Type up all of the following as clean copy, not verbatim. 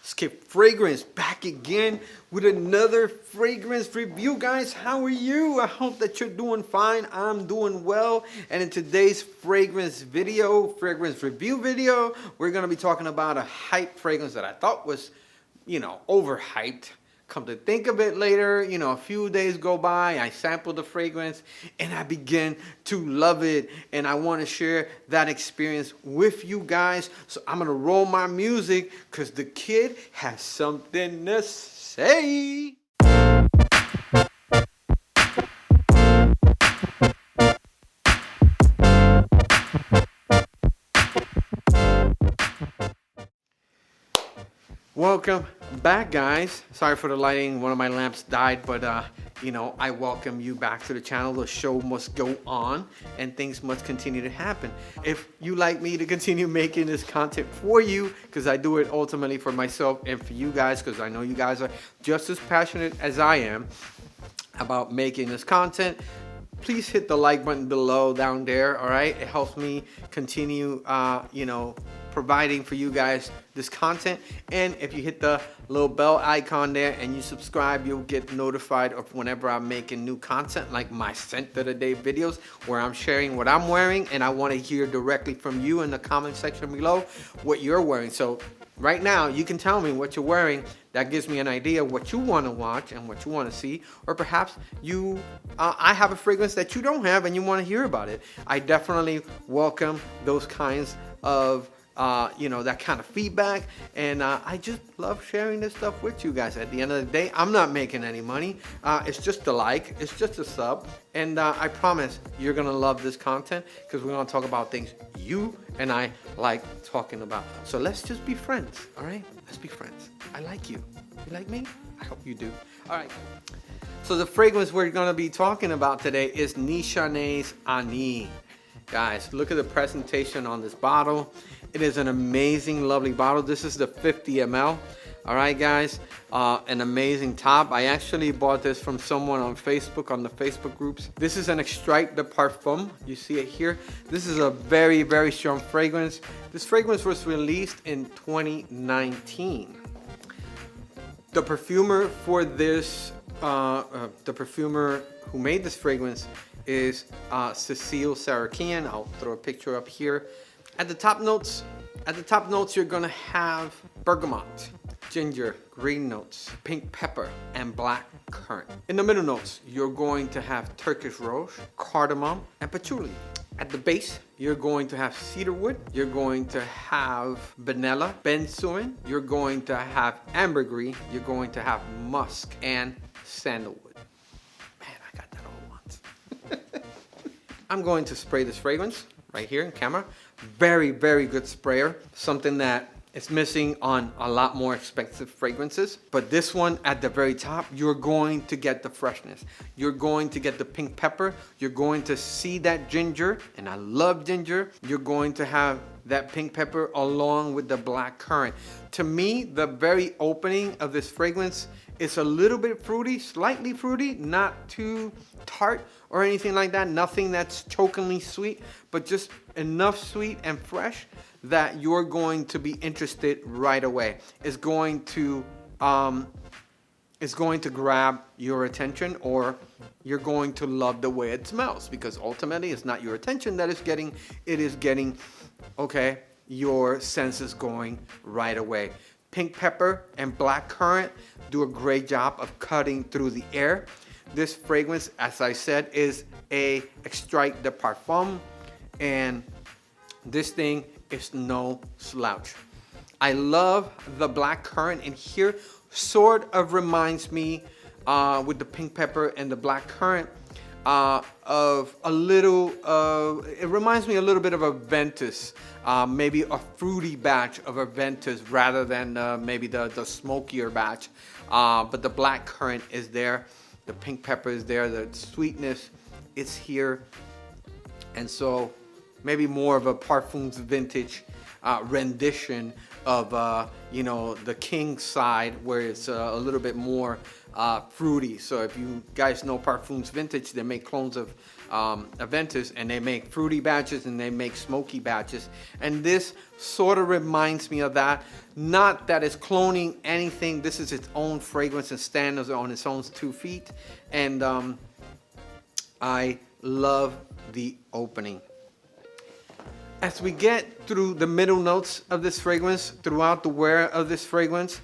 Skip Fragrance back again with another fragrance review. Guys, how are you? I hope that you're doing fine. I'm doing well. And in today's fragrance review video, we're going to be talking about a hype fragrance that I thought was, overhyped. Come to think of it later, a few days go by, I sampled the fragrance and I begin to love it. And I want to share that experience with you guys. So I'm going to roll my music because the kid has something to say. Welcome back, guys. Sorry for the lighting. One of my lamps died, but I welcome you back to the channel. The show must go on and things must continue to happen. If you like me to continue making this content for you, because I do it ultimately for myself and for you guys, because I know you guys are just as passionate as I am about making this content, please hit the like button below down there. All right, it helps me continue providing for you guys this content. And if you hit the little bell icon there and you subscribe, you'll get notified of whenever I'm making new content, like my scent of the day videos where I'm sharing what I'm wearing, and I want to hear directly from you in the comment section below what you're wearing. So right now you can tell me what you're wearing. That gives me an idea of what you want to watch and what you want to see, or perhaps I have a fragrance that you don't have and you want to hear about it. I definitely welcome those kinds of that kind of feedback, and I just love sharing this stuff with you guys. At the end of the day, I'm not making any money. It's just a like, it's just a sub, and I promise you're gonna love this content because we're gonna talk about things you and I like talking about. So let's just be friends, all right? Let's be friends. I like you. You like me? I hope you do. All right. So the fragrance we're gonna be talking about today is Nishane Ani. Guys, look at the presentation on this bottle. It is an amazing, lovely bottle. This is the 50 ml. All right, guys, an amazing top. I actually bought this from someone on Facebook, on the Facebook groups. This is an extrait de parfum. You see it here. This is a very, very strong fragrance. This fragrance was released in 2019. The perfumer for this, the perfumer who made this fragrance is Cecile Sarakian. I'll throw a picture up here. At the top notes, you're gonna have bergamot, ginger, green notes, pink pepper, and black currant. In the middle notes, you're going to have Turkish rouge, cardamom, and patchouli. At the base, you're going to have cedarwood, you're going to have vanilla, benzoin, you're going to have ambergris, you're going to have musk, and sandalwood. Man, I got that all once. I'm going to spray this fragrance right here in camera. Very, very good sprayer. Something that is missing on a lot more expensive fragrances. But this one at the very top, you're going to get the freshness. You're going to get the pink pepper. You're going to see that ginger, and I love ginger. You're going to have that pink pepper along with the black currant. To me, the very opening of this fragrance is a little bit fruity, slightly fruity, not too tart or anything like that. Nothing that's chokingly sweet, but just enough sweet and fresh that you're going to be interested right away. It's going to grab your attention, or you're going to love the way it smells, because ultimately it's not your attention that is getting, it is getting, okay, your senses going right away. Pink pepper and black currant do a great job of cutting through the air. This fragrance, as I said, is a extrait de parfum, and this thing is no slouch. I love the black currant in here. Sort of reminds me with the pink pepper and the black currant of a little, it reminds me a little bit of a Ventus, maybe a fruity batch of a Ventus rather than maybe the smokier batch. But the black currant is there, the pink pepper is there, the sweetness is here. And so maybe more of a Parfums vintage rendition of, you know, the king side, where it's a little bit more fruity. So if you guys know Parfums Vintage, they make clones of Aventus, and they make fruity batches and they make smoky batches. And this sort of reminds me of that. Not that it's cloning anything. This is its own fragrance and stands on its own 2 feet. And I love the opening. As we get through the middle notes of this fragrance, throughout the wear of this fragrance,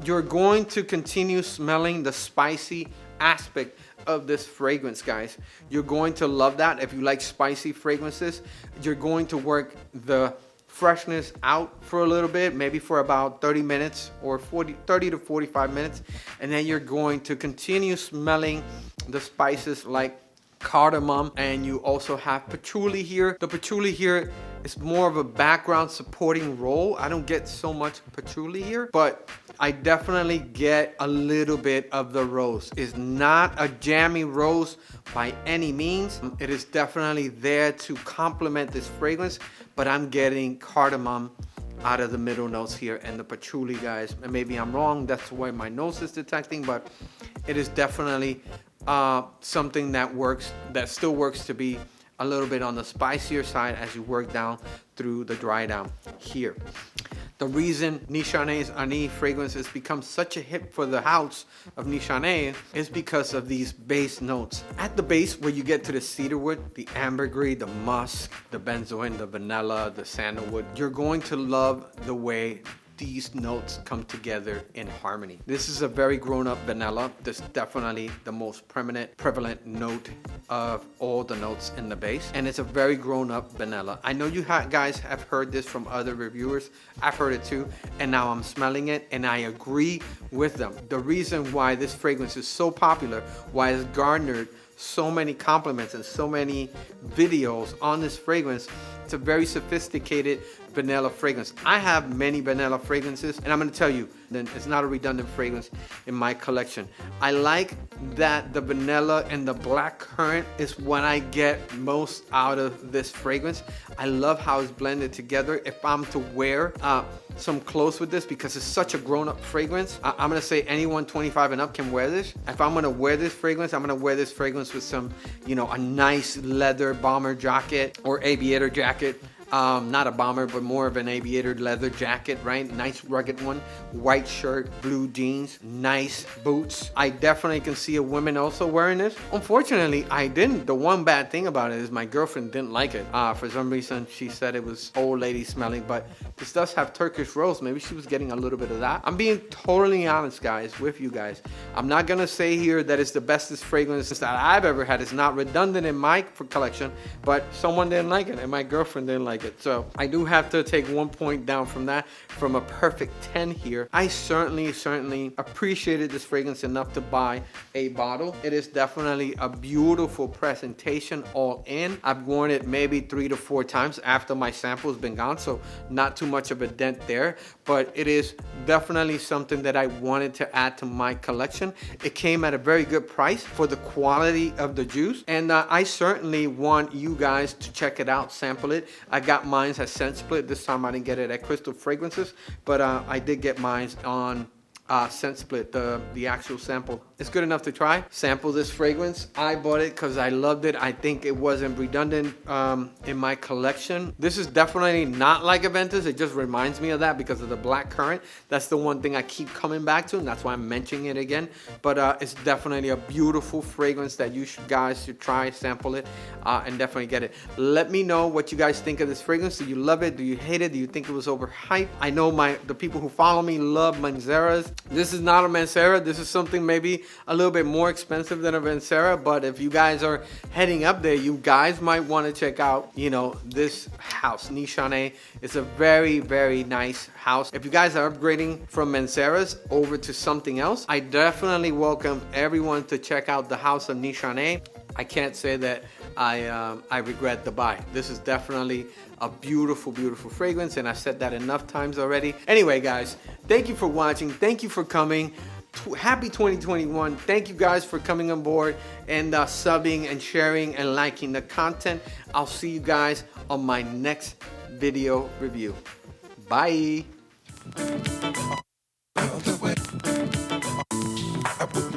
you're going to continue smelling the spicy aspect of this fragrance, guys. You're going to love that. If you like spicy fragrances, you're going to work the freshness out for a little bit, maybe for about 30 minutes or 30 to 45 minutes. And then you're going to continue smelling the spices like cardamom, and you also have patchouli here. The patchouli here is more of a background supporting role. I don't get so much patchouli here, but I definitely get a little bit of the rose. It's not a jammy rose by any means. It is definitely there to complement this fragrance, but I'm getting cardamom out of the middle notes here and the patchouli, guys. And maybe I'm wrong, that's why my nose is detecting, but it is definitely something that works, that still works to be a little bit on the spicier side as you work down through the dry down here. The reason Nishane Ani fragrance has become such a hit for the house of Nishane is because of these base notes. At the base, where you get to the cedarwood, the ambergris, the musk, the benzoin, the vanilla, the sandalwood, you're going to love the way these notes come together in harmony. This is a very grown-up vanilla. This is definitely the most prevalent note of all the notes in the base, and it's a very grown-up vanilla. I know you guys have heard this from other reviewers. I've heard it too, and now I'm smelling it, and I agree with them. The reason why this fragrance is so popular, why it's garnered so many compliments and so many videos on this fragrance, it's a very sophisticated vanilla fragrance. I have many vanilla fragrances, and I'm going to tell you, then it's not a redundant fragrance in my collection. I like that the vanilla and the black currant is what I get most out of this fragrance. I love how it's blended together. If I'm to wear some clothes with this, because it's such a grown-up fragrance, I'm going to say anyone 25 and up can wear this. If I'm going to wear this fragrance, I'm going to wear this fragrance with some, you know, a nice leather bomber jacket or aviator jacket. Not a bomber, but more of an aviator leather jacket, right? Nice rugged one. White shirt, blue jeans, nice boots. I definitely can see a woman also wearing this. Unfortunately, I didn't. The one bad thing about it is my girlfriend didn't like it. For some reason, she said it was old lady smelling, but this does have Turkish rose. Maybe she was getting a little bit of that. I'm being totally honest, guys, with you guys. I'm not gonna say here that it's the bestest fragrance that I've ever had. It's not redundant in my collection, but someone didn't like it, and my girlfriend didn't like it. So I do have to take 1 point down from that, from a perfect 10 here. I certainly appreciated this fragrance enough to buy a bottle. It is definitely a beautiful presentation all in. I've worn it maybe 3 to 4 times after my sample has been gone, so not too much of a dent there, but it is definitely something that I wanted to add to my collection. It came at a very good price for the quality of the juice, and I certainly want you guys to check it out, sample it. I got mine at Scent Split. This time I didn't get it at Krystal Fragrances, but I did get mine on Scent Split, the actual sample. It's good enough to try. Sample this fragrance. I bought it because I loved it. I think it wasn't redundant in my collection. This is definitely not like Aventus. It just reminds me of that because of the black currant. That's the one thing I keep coming back to, and that's why I'm mentioning it again. But it's definitely a beautiful fragrance that you guys should try, sample it, and definitely get it. Let me know what you guys think of this fragrance. Do you love it? Do you hate it? Do you think it was overhyped? I know the people who follow me love manceras. This is not a mancera. This is something maybe a little bit more expensive than a mancera, but if you guys are heading up there, you guys might want to check out, you know, this house. Nishane is a very, very nice house. If you guys are upgrading from manceras over to something else, I definitely welcome everyone to check out the house of Nishane. I can't say that I regret the buy. This is definitely a beautiful, beautiful fragrance, and I've said that enough times already. Anyway, guys, thank you for watching. Thank you for coming. Happy 2021. Thank you guys for coming on board and subbing and sharing and liking the content. I'll see you guys on my next video review. Bye. I put